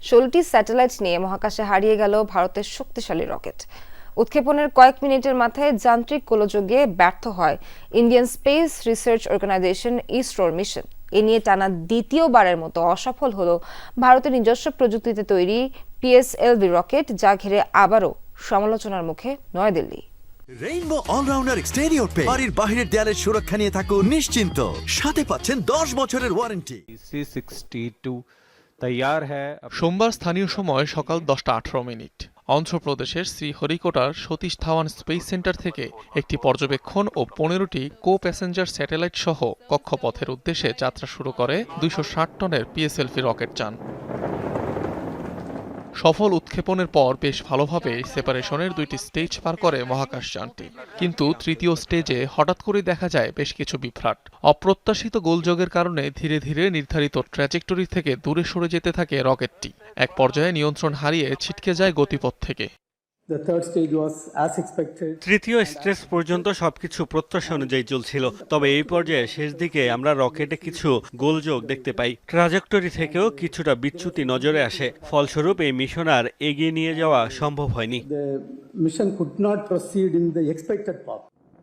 16টি satellite নিয়ে মহাকাশে হারিয়ে গেল ভারতের শক্তিশালী রকেট। উৎক্ষেপণের কয়েক মিনিটের মাথায় যান্ত্রিক গোলযোগে ব্যর্থ হয় ইন্ডিয়ান স্পেস রিসার্চ অর্গানাইজেশন ইসরোর মিশন। এ নিয়ে টানা দ্বিতীয়বারের মতো অসফল হল ভারতের নিজস্ব প্রযুক্তিতে তৈরি পিএসএলভি রকেট, যা ঘিরে আবারও সমালোচনার মুখে নয়াদিল্লি। রেইনবো অলরাউন্ডার এক্সটেরিয়র পে বাড়ির বাহিরের দেয়ালের সুরক্ষা নিয়ে থাকুন নিশ্চিন্ত, সাথে পাচ্ছেন 10 বছরের ওয়ারেন্টি। সোমবার স্থানীয় সময় সকাল 10:18। অন্ধ্রপ্রদেশের শ্রীহরিকোটার সতীশ ধাওয়ান স্পেস সেন্টার থেকে একটি পর্যবেক্ষণ ও 15টি কো প্যাসেঞ্জার স্যাটেলাইট সহ কক্ষপথের উদ্দেশ্যে যাত্রা শুরু করে 260 টনের পিএসএলভি রকেট যান। সফল উৎক্ষেপণের পর বেশ ভালোভাবে সেপারেশনের 2টি স্টেজ পার করে মহাকাশযানটি, কিন্তু তৃতীয় স্টেজে হঠাৎ করে দেখা যায় বেশ কিছু বিভ্রাট। অপ্রত্যাশিত গোলযোগের কারণে ধীরে ধীরে নির্ধারিত ট্র্যাজেক্টরি থেকে দূরে সরে যেতে থাকে রকেটটি। এক পর্যায়ে নিয়ন্ত্রণ হারিয়ে ছিটকে যায় গতিপথ থেকে। তৃতীয় স্টেজ পর্যন্ত সবকিছু প্রত্যাশা অনুযায়ী চলছিল, তবে এই পর্যায়ে শেষ দিকে আমরা রকেটে কিছু গোলযোগ দেখতে পাই। ট্রাজেক্টরি থেকেও কিছুটা বিচ্যুতি নজরে আসে। ফলস্বরূপ এই মিশন আর এগিয়ে নিয়ে যাওয়া সম্ভব হয়নি।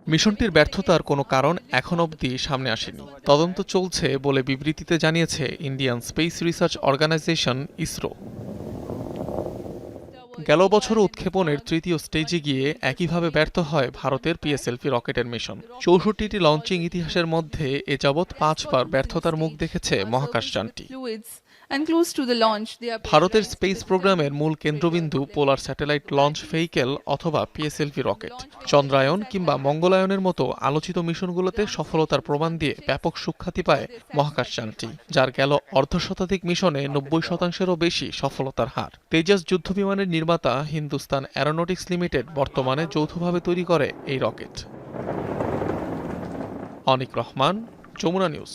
মিশনটির ব্যর্থতার কোনো কারণ এখন অবধি সামনে আসেনি। তদন্ত চলছে বলে বিবৃতিতে জানিয়েছে Indian space research organisation ISRO. গেল বছর উৎক্ষেপণের তৃতীয় স্টেজে গিয়ে একইভাবে ব্যর্থ হয় ভারতের পিএসএলভি রকেটের মিশন। 64টি লঞ্চিং ইতিহাসের মধ্যে এ যাবৎ 5 বার ব্যর্থতার মুখ দেখেছে মহাকাশযানটি। ভারতের স্পেস প্রোগ্রামের মূল কেন্দ্রবিন্দু পোলার স্যাটেলাইট লঞ্চ ভেহিকেল অথবা পিএসএলভি রকেট। চন্দ্রায়ন কিংবা মঙ্গলায়নের মতো আলোচিত মিশনগুলোতে সফলতার প্রমাণ দিয়ে ব্যাপক সুখ্যাতি পায় মহাকাশযানটি, যার গেল অর্ধশতাধিক মিশনে 90%-এরও বেশি সফলতার হার। তেজাস যুদ্ধবিমানের নির্মাতা হিন্দুস্তান অ্যারোনটিক্স লিমিটেড বর্তমানে যৌথভাবে তৈরি করে এই রকেট। অনিক রহমান, যমুনা নিউজ।